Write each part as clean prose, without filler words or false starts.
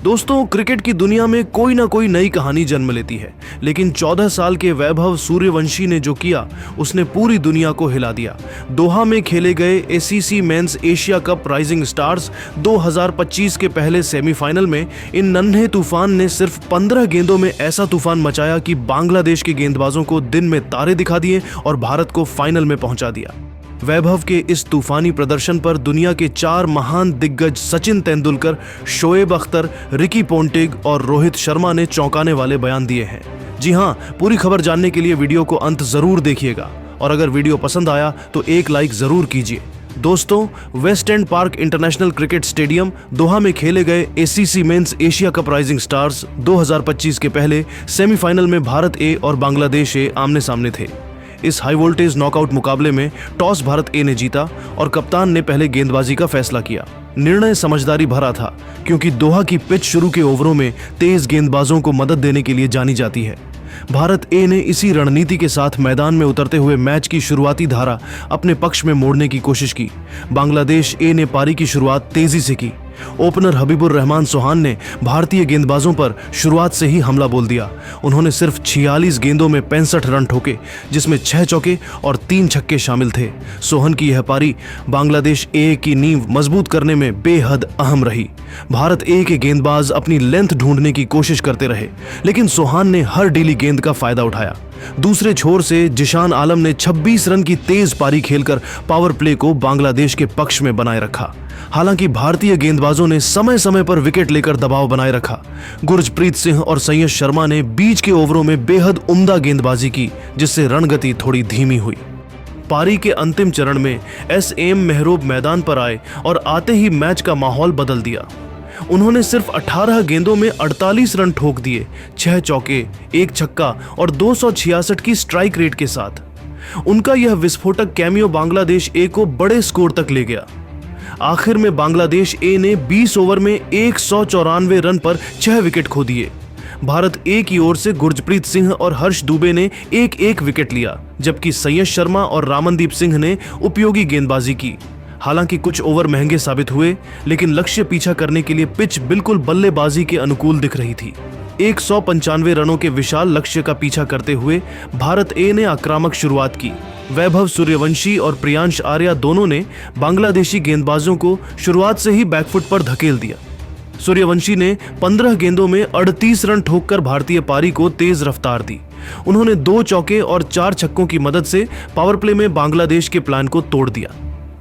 दोस्तों, क्रिकेट की दुनिया में कोई ना कोई नई कहानी जन्म लेती है, लेकिन 14 साल के वैभव सूर्यवंशी ने जो किया उसने पूरी दुनिया को हिला दिया। दोहा में खेले गए ACC men's Asia Cup Rising Stars 2025 के पहले सेमीफाइनल में इन नन्हे तूफान ने सिर्फ 15 गेंदों में ऐसा तूफान मचाया कि बांग्लादेश के गेंदबाजों को दिन में तारे दिखा दिए और भारत को फाइनल में पहुंचा दिया। वैभव के इस तूफानी प्रदर्शन पर दुनिया के 4 महान दिग्गज सचिन तेंदुलकर, शोएब अख्तर, रिकी पोंटिग और रोहित शर्मा ने चौंकाने वाले बयान दिए हैं। जी हां, पूरी खबर जानने के लिए वीडियो को अंत जरूर देखिएगा और अगर वीडियो पसंद आया तो एक लाइक जरूर कीजिए। दोस्तों, West End Park International Cricket Stadium Doha में खेले गए ACC men's Asia Cup Rising Stars 2025 के पहले सेमीफाइनल में भारत ए और बांग्लादेश ए आमने सामने थे। इस हाई वोल्टेज नॉकआउट मुकाबले में टॉस भारत ए ने जीता और कप्तान ने पहले गेंदबाजी का फैसला किया। निर्णय समझदारी भरा था क्योंकि दोहा की पिच शुरू के ओवरों में तेज गेंदबाजों को मदद देने के लिए जानी जाती है। भारत ए ने इसी रणनीति के साथ मैदान में उतरते हुए मैच की शुरुआती धारा अपने पक्ष में मोड़ने की कोशिश की। बांग्लादेश ए ने पारी की शुरुआत तेजी से की। ओपनर हबीबुर रहमान सोहान ने भारतीय गेंदबाजों पर शुरुआत से ही हमला बोल दिया। उन्होंने सिर्फ 46 गेंदों में 65 रन ठोके, जिसमें 6 चौके और 3 छक्के शामिल थे। सोहन की यह पारी बांग्लादेश ए की नींव मजबूत करने में बेहद अहम रही। भारत ए के गेंदबाज अपनी लेंथ ढूंढने की कोशिश करते रहे, लेकिन सोहान ने हर ढीली गेंद का फायदा उठाया। दूसरे छोर से जिशान आलम ने 26 रन की तेज पारी खेलकर पावर प्ले को बांग्लादेश के पक्ष में बनाए रखा। हालांकि भारतीय गेंदबाजों ने समय समय पर विकेट लेकर दबाव बनाए रखा। गुरप्रीत सिंह और सैयद शर्मा ने बीच के ओवरों में बेहद उम्दा गेंदबाजी की, जिससे रणगति थोड़ी धीमी हुई। पारी के अंतिम चरण में एसएम मेहरोब मैदान पर आए और आते ही मैच का माहौल बदल दिया। उन्होंने सिर्फ 18 गेंदों में 48 रन ठोक दिए, 6 चौके, 1 छक्का और 266 की स्ट्राइक रेट के साथ। उनका यह विस्फोटक कैमियो बांग्लादेश ए को बड़े स्कोर तक ले गया। आखिर में बांग्लादेश ए ने 20 ओवर में 194 रन पर 6 विकेट खो दिए। भारत ए की ओर से गुरप्रीत सिंह और हर्ष दुबे ने एक एक विकेट लिया, जबकि सैयद शर्मा और रामनदीप सिंह ने उपयोगी गेंदबाजी की। हालांकि कुछ ओवर महंगे साबित हुए, लेकिन लक्ष्य पीछा करने के लिए पिच बिल्कुल बल्लेबाजी के अनुकूल दिख रही थी। 195 रनों के विशाल लक्ष्य का पीछा करते हुए भारत ए ने आक्रामक शुरुआत की। वैभव सूर्यवंशी और प्रियांश आर्या दोनों ने बांग्लादेशी गेंदबाजों को शुरुआत से ही बैकफुट पर धकेल दिया। सूर्यवंशी ने 15 गेंदों में 38 रन ठोककर भारतीय पारी को तेज रफ्तार दी। उन्होंने 2 चौके और 4 छक्कों की मदद से पावर प्ले में बांग्लादेश के प्लान को तोड़ दिया।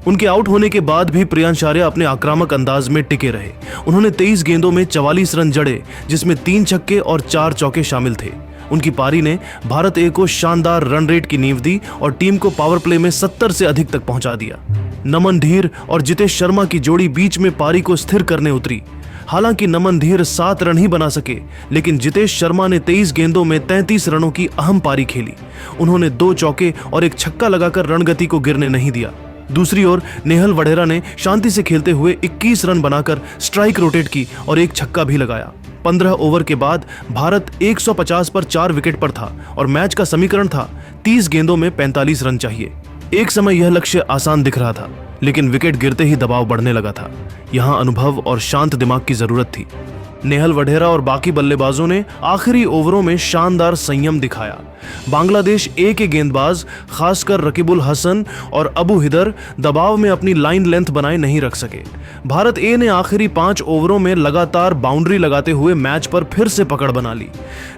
उनके आउट होने के बाद भी प्रियांश आर्या अपने आक्रामक अंदाज में टिके रहे। उन्होंने 23 गेंदों में 44 रन जड़े, जिसमें 3 छक्के और 4 चौके शामिल थे। उनकी पारी ने भारत ए को शानदार रन रेट की नींव दी और टीम को पावर प्ले में 70 से अधिक तक पहुंचा दिया। नमन धीर और जितेश शर्मा की जोड़ी बीच में पारी को स्थिर करने उतरी। हालांकि नमन धीर 7 रन ही बना सके, लेकिन जितेश शर्मा ने 23 गेंदों में 33 रनों की अहम पारी खेली। उन्होंने 2 चौके और 1 छक्का लगाकर रणगति को गिरने नहीं दिया। दूसरी ओर नेहल वढेरा ने शांति से खेलते हुए 21 रन बनाकर स्ट्राइक रोटेट की और 1 छक्का भी लगाया। 15 ओवर के बाद भारत 150 पर 4 विकेट पर था और मैच का समीकरण था 30 गेंदों में 45 रन चाहिए। एक समय यह लक्ष्य आसान दिख रहा था, लेकिन विकेट गिरते ही दबाव बढ़ने लगा था। यहां अनुभव और शांत दिमाग की जरूरत थी। नेहल वढेरा और बाकी बल्लेबाजों ने आखिरी ओवरों में शानदार संयम दिखाया। बांग्लादेश ए के गेंदबाज, खासकर रकीबुल हसन और अबू हिदर, दबाव में अपनी लाइन लेंथ बनाए नहीं रख सके। भारत ए ने आखिरी 5 ओवरों में लगातार बाउंड्री लगाते हुए मैच पर फिर से पकड़ बना ली।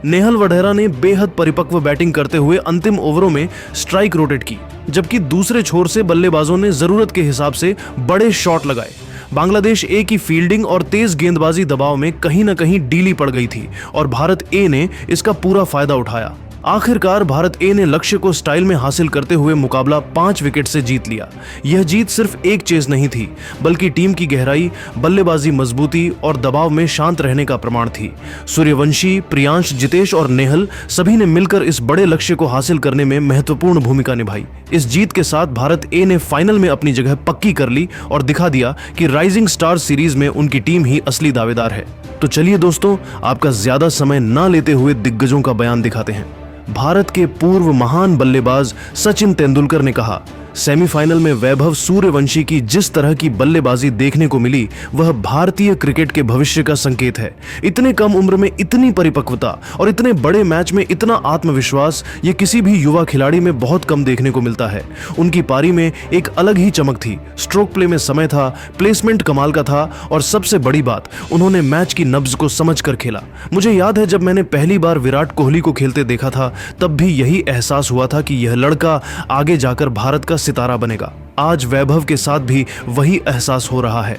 नेहल वढेरा ने बेहद परिपक्व बैटिंग करते हुए अंतिम ओवरों में स्ट्राइक रोटेट की, जबकि दूसरे छोर से बल्लेबाजों ने जरूरत के हिसाब से बड़े शॉट लगाए। बांग्लादेश ए की फील्डिंग और तेज गेंदबाजी दबाव में कहीं न कहीं ढीली पड़ गई थी और भारत ए ने इसका पूरा फायदा उठाया। आखिरकार भारत ए ने लक्ष्य को स्टाइल में हासिल करते हुए मुकाबला 5 विकेट से जीत लिया। यह जीत सिर्फ एक चेज नहीं थी, बल्कि टीम की गहराई, बल्लेबाजी मजबूती और दबाव में शांत रहने का प्रमाण थी। सूर्यवंशी, प्रियांश, जितेश और नेहल सभी ने मिलकर इस बड़े लक्ष्य को हासिल करने में महत्वपूर्ण भूमिका निभाई। इस जीत के साथ भारत ए ने फाइनल में अपनी जगह पक्की कर ली और दिखा दिया कि राइजिंग स्टार सीरीज में उनकी टीम ही असली दावेदार है। तो चलिए दोस्तों, आपका ज्यादा समय न लेते हुए दिग्गजों का बयान दिखाते हैं। भारत के पूर्व महान बल्लेबाज सचिन तेंदुलकर ने कहा, सेमीफाइनल में वैभव सूर्यवंशी की जिस तरह की बल्लेबाजी देखने को मिली वह भारतीय क्रिकेट के भविष्य का संकेत है। इतने कम उम्र में इतनी परिपक्वता और इतने बड़े मैच में इतना आत्मविश्वास ये किसी भी युवा खिलाड़ी में बहुत कम देखने को मिलता है। उनकी पारी में एक अलग ही चमक थी, स्ट्रोक प्ले में समय था, प्लेसमेंट कमाल का था और सबसे बड़ी बात, उन्होंने मैच की नब्ज को समझकर खेला। मुझे याद है जब मैंने पहली बार विराट कोहली को खेलते देखा था तब भी यही एहसास हुआ था कि यह लड़का आगे जाकर भारत का सितारा बनेगा। आज वैभव के साथ भी वही एहसास हो रहा है।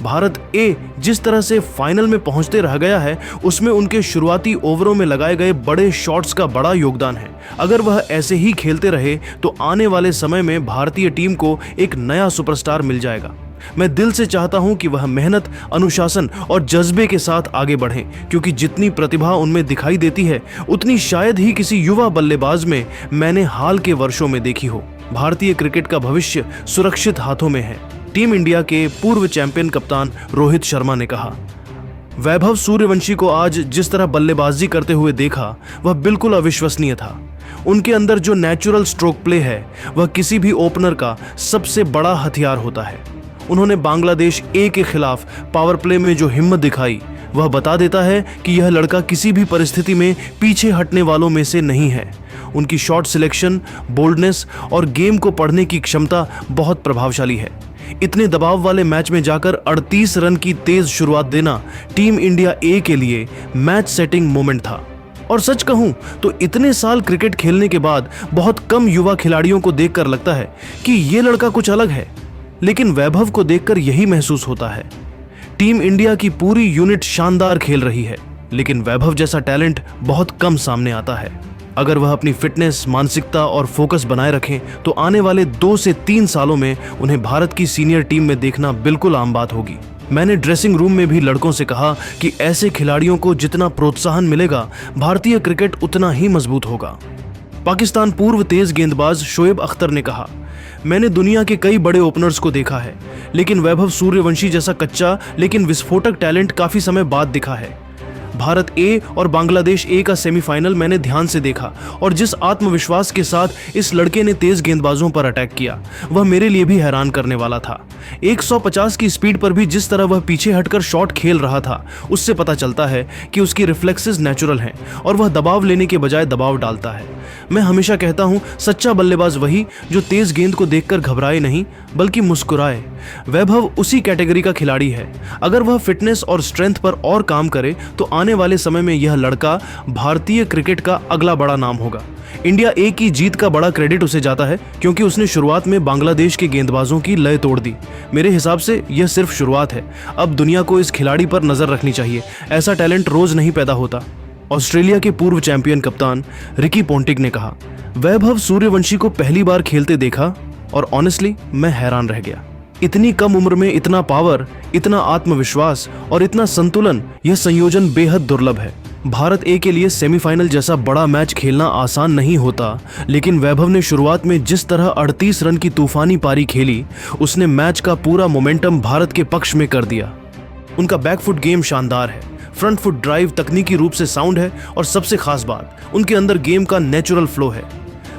भारत ए जिस तरह से फाइनल में पहुंचते रह गया है उसमें उनके शुरुआती ओवरों में लगाए गए बड़े शॉट्स का बड़ा योगदान है। अगर वह ऐसे ही खेलते रहे तो आने वाले समय में भारतीय टीम को एक नया सुपरस्टार मिल जाएगा। मैं दिल से चाहता हूं कि वह मेहनत, अनुशासन और जज्बे के साथ आगे बढ़ें, क्योंकि जितनी प्रतिभा उनमें दिखाई देती है उतनी शायद ही किसी युवा बल्लेबाज में मैंने हाल के वर्षों में देखी हो। भारतीय क्रिकेट का भविष्य सुरक्षित हाथों में है, टीम इंडिया के पूर्व चैंपियन कप्तान रोहित शर्मा ने कहा। वैभव सूर्यवंशी को आज जिस तरह बल्लेबाजी करते हुए देखा वह बिल्कुल अविश्वसनीय था। उनके अंदर जो नेचुरल स्ट्रोक प्ले है वह किसी भी ओपनर का सबसे बड़ा हथियार होता है। उन्होंने बांग्लादेश ए के खिलाफ पावर प्ले में जो हिम्मत दिखाई वह बता देता है कि यह लड़का किसी भी परिस्थिति में पीछे हटने वालों में से नहीं है। उनकी शॉट सिलेक्शन, बोल्डनेस और गेम को पढ़ने की क्षमता बहुत प्रभावशाली है। इतने दबाव वाले मैच में जाकर 38 रन की तेज शुरुआत देना टीम इंडिया ए के लिए मैच सेटिंग मोमेंट था। और सच कहूं तो इतने साल क्रिकेट खेलने के बाद बहुत कम युवा खिलाड़ियों को देखकर लगता है कि ये लड़का कुछ अलग है, लेकिन वैभव को देखकर यही महसूस होता है। टीम इंडिया की पूरी यूनिट शानदार खेल रही है, लेकिन वैभव जैसा टैलेंट बहुत कम सामने आता है। अगर वह अपनी फिटनेस, मानसिकता और फोकस बनाए रखें तो आने वाले 2 से 3 सालों में उन्हें भारत की सीनियर टीम में देखना बिल्कुल आम बात होगी। मैंने ड्रेसिंग रूम में भी लड़कों से कहा कि ऐसे खिलाड़ियों को जितना प्रोत्साहन मिलेगा भारतीय क्रिकेट उतना ही मजबूत होगा। पाकिस्तान पूर्व तेज गेंदबाज शोएब अख्तर ने कहा, मैंने दुनिया के कई बड़े ओपनर्स को देखा है, लेकिन वैभव सूर्यवंशी जैसा कच्चा लेकिन विस्फोटक टैलेंट काफी समय बाद दिखा है। भारत ए और बांग्लादेश ए का सेमीफाइनल मैंने ध्यान से देखा और जिस आत्मविश्वास के साथ इस लड़के ने तेज गेंदबाजों पर अटैक किया वह मेरे लिए भी हैरान करने वाला था। 150 की स्पीड पर भी जिस तरह वह पीछे हटकर शॉट खेल रहा था उससे पता चलता है कि उसकी रिफ्लेक्सेस नेचुरल हैं और वह दबाव लेने के बजाय दबाव डालता है। मैं हमेशा कहता हूं, सच्चा बल्लेबाज वही जो तेज गेंद को देखकर घबराए नहीं बल्कि मुस्कुराए। वैभव उसी कैटेगरी का खिलाड़ी है। अगर वह फिटनेस और स्ट्रेंथ पर और काम करे तो आने वाले समय में यह लड़का भारतीय क्रिकेट का अगला बड़ा नाम होगा। इंडिया ए की जीत का बड़ा क्रेडिट उसे जाता है क्योंकि उसने शुरुआत में बांग्लादेश के गेंदबाजों की लय तोड़ दी। मेरे हिसाब से यह सिर्फ शुरुआत है। अब दुनिया को इस खिलाड़ी पर नजर रखनी चाहिए। ऐसा टैलेंट रोज नहीं पैदा होता। ऑस्ट्रेलिया के पूर्व चैंपियन कप्तान रिकी पोंटिंग ने कहा, वैभव सूर्यवंशी को पहली बार खेलते देखा और ऑनेस्टली मैं हैरान रह गया। इतनी कम उम्र में इतना पावर, इतना आत्मविश्वास और इतना संतुलन, यह संयोजन बेहद दुर्लभ है। भारत ए के लिए सेमीफाइनल जैसा बड़ा मैच खेलना आसान नहीं होता, लेकिन वैभव ने शुरुआत में जिस तरह 38 रन की तूफानी पारी खेली उसने मैच का पूरा मोमेंटम भारत के पक्ष में कर दिया। उनका बैकफुट गेम शानदार है, फ्रंट फुट ड्राइव तकनीकी रूप से साउंड है और सबसे खास बात, उनके अंदर गेम का नेचुरल फ्लो है।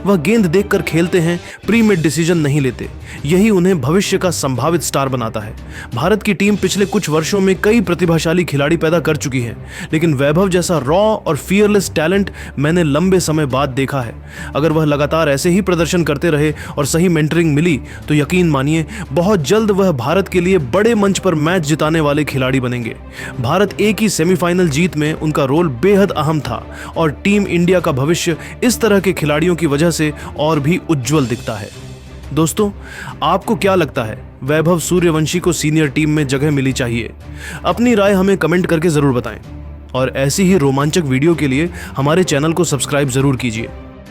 वह गेंद देखकर खेलते हैं, प्री मेड डिसीजन नहीं लेते। यही उन्हें भविष्य का संभावित स्टार बनाता है। भारत की टीम पिछले कुछ वर्षों में कई प्रतिभाशाली खिलाड़ी पैदा कर चुकी है, लेकिन वैभव जैसा रॉ और फियरलेस टैलेंट मैंने लंबे समय बाद देखा है। अगर वह लगातार ऐसे ही प्रदर्शन करते रहे और सही मेंटरिंग मिली तो यकीन मानिए बहुत जल्द वह भारत के लिए बड़े मंच पर मैच जिताने वाले खिलाड़ी बनेंगे। भारत ए की सेमीफाइनल जीत में उनका रोल बेहद अहम था और टीम इंडिया का भविष्य इस तरह के खिलाड़ियों की वजह से और भी उज्जवल दिखता है। दोस्तों, आपको क्या लगता है, वैभव सूर्यवंशी को सीनियर टीम में जगह मिली चाहिए? अपनी राय हमें कमेंट करके जरूर बताएं और ऐसी ही रोमांचक वीडियो के लिए हमारे चैनल को सब्सक्राइब जरूर कीजिए।